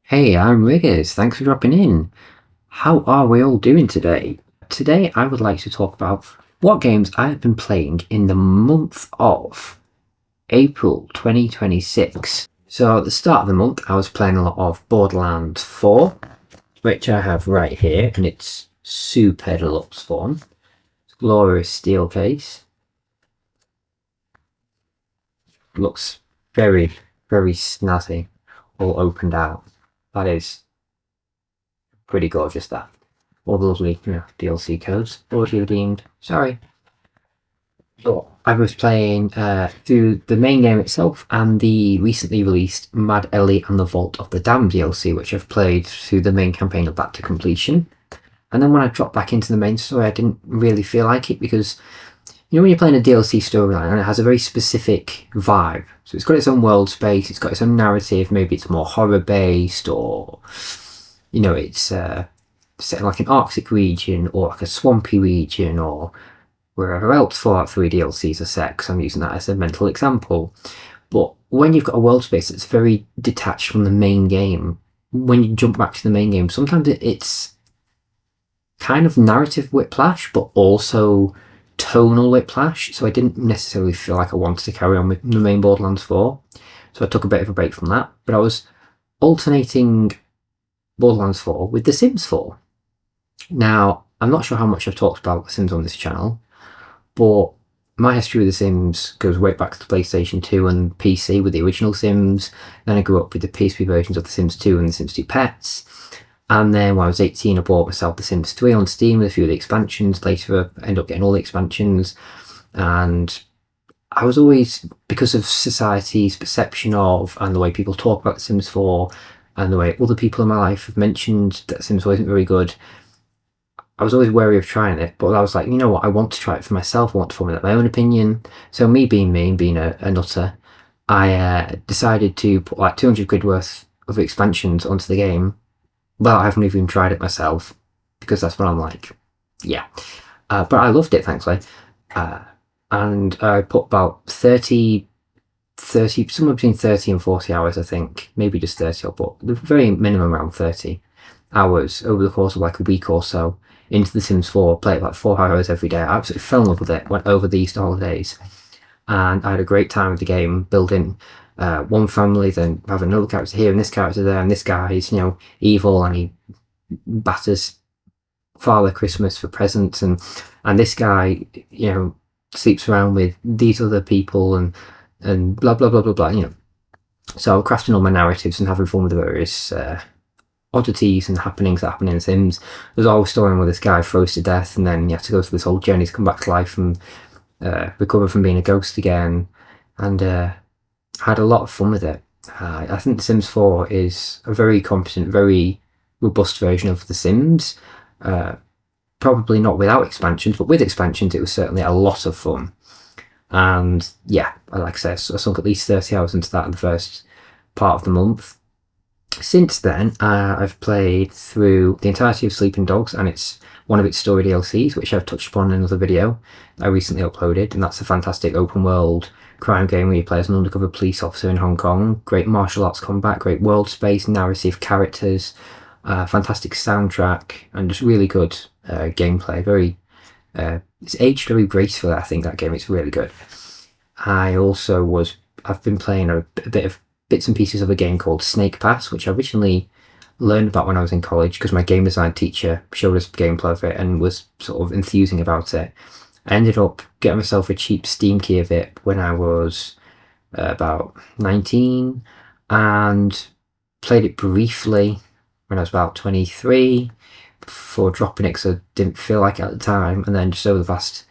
Hey, I'm Riggers. Thanks for dropping in. How are we all doing today? Today, I would like to talk about what games I have been playing in the month of April 2026. So, at the start of the month, I was playing a lot of Borderlands 4, which I have right here, and it's super deluxe form. It's glorious steel case. Looks very, very snazzy, all opened out. That is pretty gorgeous, that. All the lovely, DLC codes. Already redeemed. Sorry. So I was playing through the main game itself and the recently released Mad Ellie and the Vault of the Damned DLC, which I've played through the main campaign of that to completion. And then when I dropped back into the main story, I didn't really feel like it because, when you're playing a DLC storyline and it has a very specific vibe. So it's got its own world space, it's got its own narrative, maybe it's more horror based or, it's set in like an Arctic region or like a swampy region or wherever else Fallout 3 DLCs are set, because I'm using that as a mental example. But when you've got a world space that's very detached from the main game, when you jump back to the main game, sometimes it's kind of narrative whiplash, but also tonal whiplash. So I didn't necessarily feel like I wanted to carry on with the main Borderlands 4. So I took a bit of a break from that. But I was alternating Borderlands 4 with The Sims 4. Now, I'm not sure how much I've talked about The Sims on this channel, but my history with The Sims goes way back to the PlayStation 2 and PC with the original Sims. Then I grew up with the PSP versions of The Sims 2 and The Sims 2 Pets. And then when I was 18, I bought myself The Sims 3 on Steam with a few of the expansions. Later, I ended up getting all the expansions. And I was always, because of society's perception of and the way people talk about The Sims 4 and the way other people in my life have mentioned that Sims 4 isn't very good, I was always wary of trying it, but I was like, you know what, I want to try it for myself, I want to formulate my own opinion. So me being a nutter, I decided to put like 200 quid worth of expansions onto the game. Well, I haven't even tried it myself, because that's what I'm like. Yeah. But I loved it, thankfully. And I put about 30, somewhere between 30 and 40 hours, I think. Maybe just 30, but the very minimum around 30 hours over the course of like a week or so into The Sims 4, played like 4 hours every day. I absolutely fell in love with it, went over the Easter holidays, and I had a great time with the game, building one family, then having another character here and this character there, and this guy is, evil and he batters Father Christmas for presents, and this guy, sleeps around with these other people and blah blah blah blah blah. So crafting all my narratives and having fun with the various oddities and happenings that happen in Sims. There's always a story where this guy froze to death and then you have to go through this whole journey to come back to life and recover from being a ghost again, and had a lot of fun with it. I think The Sims 4 is a very competent, very robust version of The Sims. Probably not without expansions, but with expansions it was certainly a lot of fun. And yeah, like I said, I sunk at least 30 hours into that in the first part of the month. Since then, I've played through the entirety of Sleeping Dogs, and it's one of its story DLCs, which I've touched upon in another video I recently uploaded, and that's a fantastic open world crime game where you play as an undercover police officer in Hong Kong. Great martial arts combat, great world space, narrative, characters, fantastic soundtrack, and just really good gameplay. It's aged very gracefully, I think, that game. It's really good. I've been playing a bit of bits and pieces of a game called Snake Pass, which I originally learned about when I was in college because my game design teacher showed us gameplay of it and was sort of enthusing about it. I ended up getting myself a cheap Steam key of it when I was about 19 and played it briefly when I was about 23 before dropping it because I didn't feel like it at the time, and then just over the past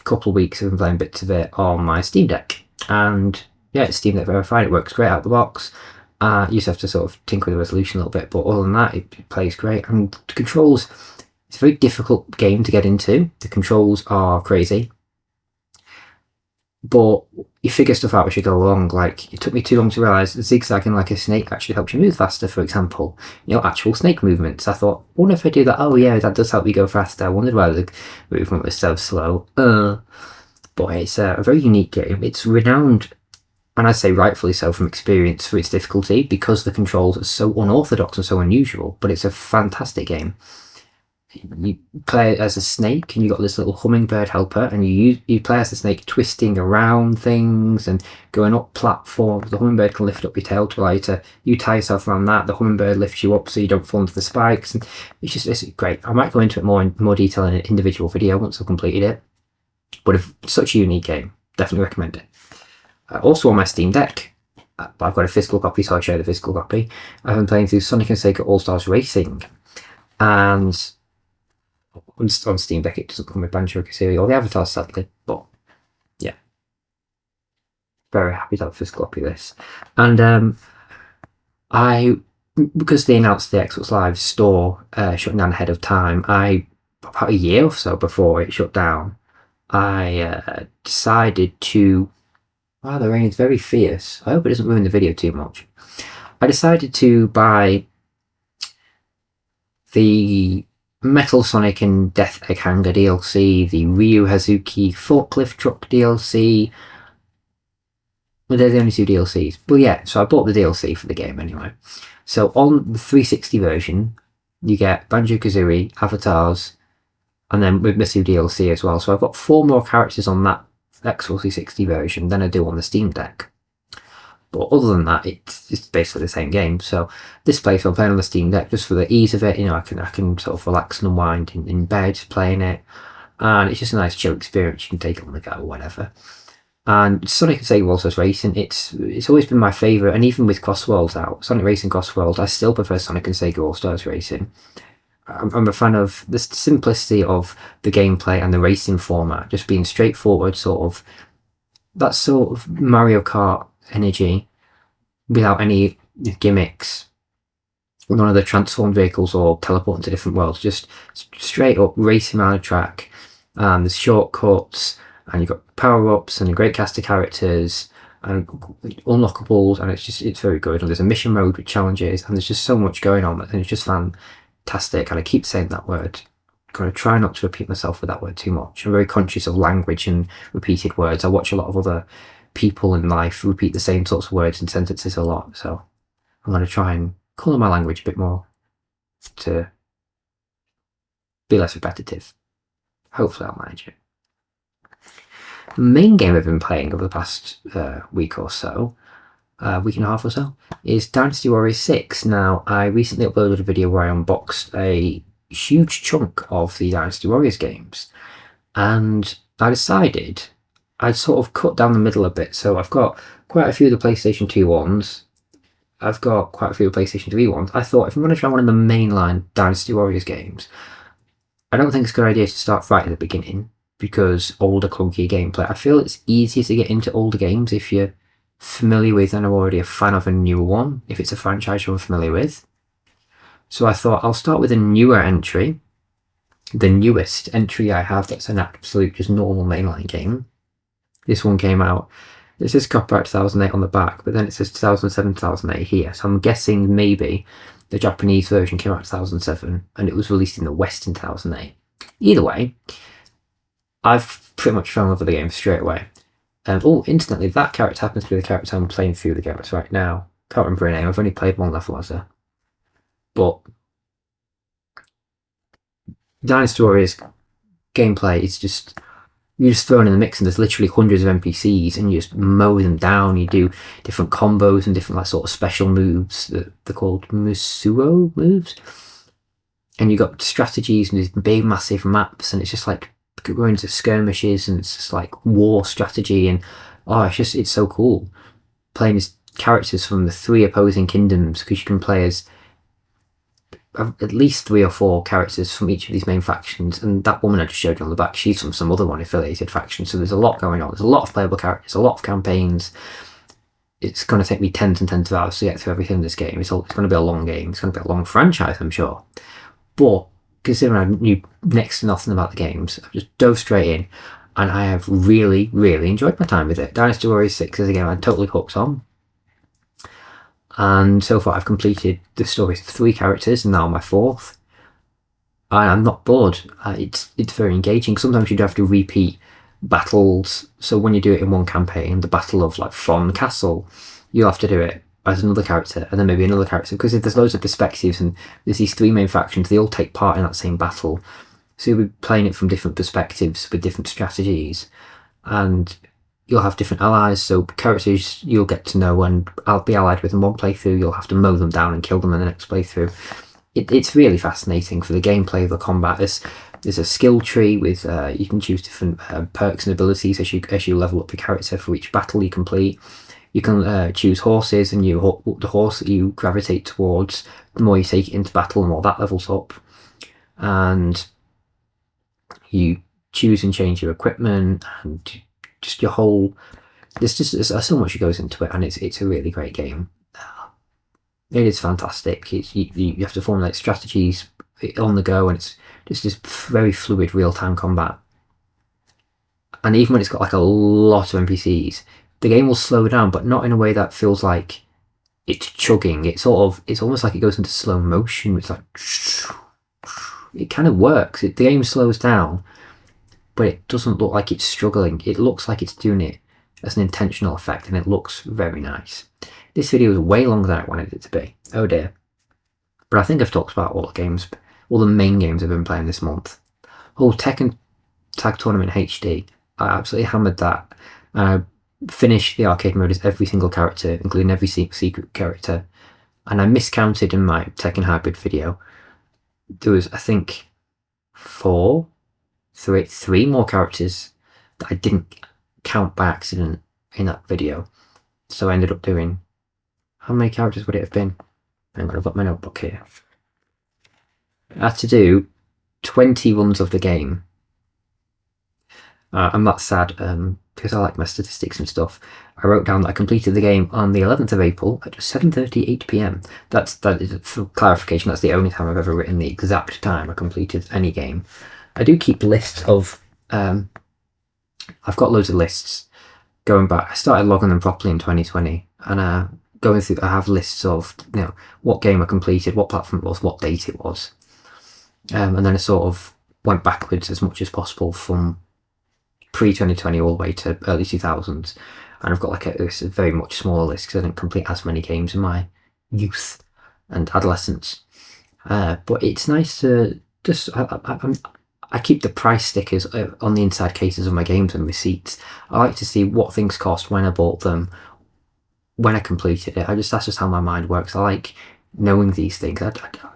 couple of weeks I've been playing bits of it on my Steam Deck, and yeah, it's Steam Deck verified. It works great out of the box. You just have to sort of tinker with the resolution a little bit, but other than that, it plays great. And the controls, it's a very difficult game to get into. The controls are crazy, but you figure stuff out as you go along. Like, it took me too long to realise that zigzagging like a snake actually helps you move faster, for example. Actual snake movements. I thought, I wonder if I do that. Oh yeah, that does help you go faster. I wondered why the movement was so slow. But it's a very unique game. It's renowned and I'd say rightfully so from experience for its difficulty, because the controls are so unorthodox and so unusual, but it's a fantastic game. You play as a snake, and you got this little hummingbird helper, and you play as the snake, twisting around things and going up platforms. The hummingbird can lift up your tail to allow you tie yourself around that. The hummingbird lifts you up so you don't fall into the spikes, and it's great. I might go into it in more detail in an individual video once I've completed it. But if such a unique game, definitely recommend it. Also on my Steam Deck, I've got a physical copy, so I'll show you the physical copy. I've been playing through Sonic and Sega All-Stars Racing, and on Steam Deck it doesn't come with Banjo-Kazooie or the avatars, sadly, but yeah, very happy to have a physical copy of this. And because they announced the Xbox Live store shutting down ahead of time, about a year or so before it shut down, I decided to... Wow, the rain is very fierce. I hope it doesn't ruin the video too much. I decided to buy the Metal Sonic and Death Egg Hangar DLC, the Ryu Hazuki Forklift Truck DLC. Well, they're the only two DLCs. But yeah, so I bought the DLC for the game anyway. So on the 360 version, you get Banjo-Kazooie, avatars, and then with Misu DLC as well. So I've got 4 more characters on that Xbox 360 version than I do on the Steam Deck. But other than that, it's basically the same game. So this playthrough I'm playing on the Steam Deck just for the ease of it. You know, I can sort of relax and unwind in bed playing it, and it's just a nice chill experience. You can take it on the go or whatever. And Sonic and Sega All-Stars Racing, it's always been my favourite, and even with Crossworlds out, Sonic Racing Crossworld, I still prefer Sonic and Sega All-Stars Racing. I'm a fan of the simplicity of the gameplay and the racing format, just being straightforward, sort of that sort of Mario Kart energy without any gimmicks. None of the transformed vehicles or teleporting to different worlds, just straight up racing around a track. There's shortcuts, and you've got power-ups and a great cast of characters and unlockables, and it's very good. And there's a mission mode with challenges, and there's just so much going on, and it's just fantastic. And I keep saying that word. I'm going to try not to repeat myself with that word too much. I'm very conscious of language and repeated words. I watch a lot of other people in life repeat the same sorts of words and sentences a lot, so I'm going to try and colour my language a bit more to be less repetitive. Hopefully I'll manage it. The main game I've been playing over the past week or so, week and a half or so, is Dynasty Warriors 6. Now, I recently uploaded a video where I unboxed a huge chunk of the Dynasty Warriors games, and I decided I'd sort of cut down the middle a bit. So I've got quite a few of the PlayStation 2 ones. I've got quite a few of the PlayStation 3 ones. I thought if I'm going to try one of the mainline Dynasty Warriors games, I don't think it's a good idea to start right at the beginning, because older clunky gameplay. I feel it's easier to get into older games if you're familiar with and are already a fan of a newer one, if it's a franchise you're unfamiliar with. So I thought I'll start with a newer entry, the newest entry I have that's an absolute just normal mainline game. This one came out, it says copyright 2008 on the back, but then it says 2007, 2008 here. So I'm guessing maybe the Japanese version came out in 2007 and it was released in the West in 2008. Either way, I've pretty much fallen in love with the game straight away. Incidentally, that character happens to be the character I'm playing through the game right now. Can't remember her name, I've only played one level as her. But Dynasty Warriors gameplay is just... You're just thrown in the mix, and there's literally hundreds of NPCs, and you just mow them down. You do different combos and different sort of special moves. They're called Musuo moves. And you've got strategies and these big, massive maps, and it's just like going into skirmishes, and it's just like war strategy, and it's so cool. Playing as characters from the 3 opposing kingdoms, because you can play as at least 3 or 4 characters from each of these main factions, and that woman I just showed you on the back, she's from some other affiliated faction, so there's a lot going on. There's a lot of playable characters, a lot of campaigns. It's going to take me tens and tens of hours to get through everything in this game. It's going to be a long game. It's going to be a long franchise, I'm sure. But considering I knew next to nothing about the games, I've just dove straight in, and I have really, really enjoyed my time with it. Dynasty Warriors 6 is a game I'm totally hooked on. And so far I've completed the stories of 3 characters, and now my 4th. And I'm not bored. It's very engaging. Sometimes you do have to repeat battles. So when you do it in one campaign, the Battle of like Fon Castle, you'll have to do it as another character and then maybe another character, because if there's loads of perspectives and there's these three main factions, they all take part in that same battle. So you'll be playing it from different perspectives with different strategies, and you'll have different allies. So characters you'll get to know and I'll be allied with in one playthrough, you'll have to mow them down and kill them in the next playthrough. It's really fascinating for the gameplay, the combat. There's a skill tree with you can choose different perks and abilities as you level up your character for each battle you complete. You can choose horses, and the horse that you gravitate towards, the more you take it into battle, the more that levels up. And you choose and change your equipment and just your whole. There's so much that goes into it, and it's a really great game. It is fantastic. You have to formulate strategies on the go, and it's just this very fluid real-time combat. And even when it's got like a lot of NPCs, the game will slow down, but not in a way that feels like it's chugging. It's almost like it goes into slow motion. It's like it kind of works. The game slows down, but it doesn't look like it's struggling. It looks like it's doing it as an intentional effect, and it looks very nice. This video was way longer than I wanted it to be. Oh dear. But I think I've talked about all the main games I've been playing this month. Oh, Tekken Tag Tournament HD. I absolutely hammered that. I finished the arcade mode as every single character, including every secret character. And I miscounted in my Tekken Hybrid video. There was, I think, three more characters that I didn't count by accident in that video. So I ended up doing, how many characters would it have been? Hang on, I've got my notebook here. I had to do 20 runs of the game. I'm that sad because I like my statistics and stuff. I wrote down that I completed the game on the 11th of April at 7:38 p.m. That is, for clarification, that's the only time I've ever written the exact time I completed any game. I do keep lists of. I've got loads of lists going back. I started logging them properly in 2020, and going through, I have lists of what game I completed, what platform it was, what date it was, and then I sort of went backwards as much as possible from pre-2020 all the way to early 2000s, and I've got like a very much smaller list because I didn't complete as many games in my youth and adolescence. But it's nice to just I keep the price stickers on the inside cases of my games and receipts. I like to see what things cost when I bought them, when I completed it. That's just how my mind works. I like knowing these things.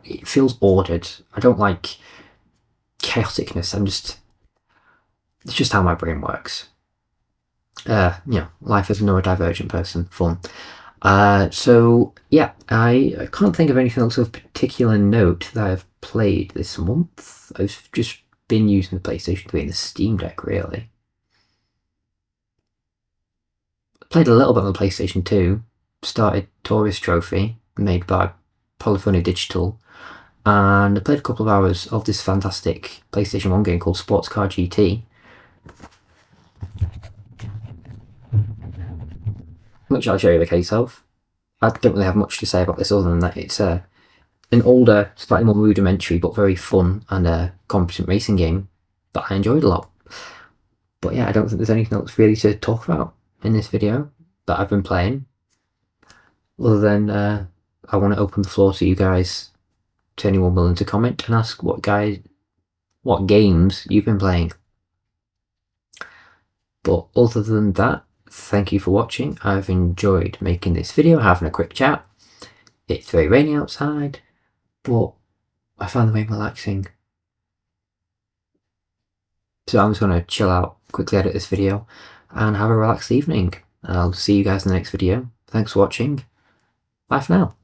It feels ordered. I don't like chaoticness. It's just how my brain works. Life as a neurodivergent person, fun. So yeah, I can't think of anything else of particular note that I've played this month. I've just been using the PlayStation 3 and the Steam Deck, really. Played a little bit on the PlayStation 2, started Tourist Trophy, made by Polyphony Digital, and I played a couple of hours of this fantastic PlayStation 1 game called Sports Car GT, which I'll show you the case of. I don't really have much to say about this other than that it's an older, slightly more rudimentary, but very fun and competent racing game that I enjoyed a lot. But yeah, I don't think there's anything else really to talk about in this video that I've been playing, other than I want to open the floor to you guys, to anyone willing to comment and ask what games you've been playing. But other than that, thank you for watching. I've enjoyed making this video, having a quick chat. It's very rainy outside, but I found the way relaxing. So I'm just going to chill out, quickly edit this video, and have a relaxed evening. I'll see you guys in the next video. Thanks for watching. Bye for now.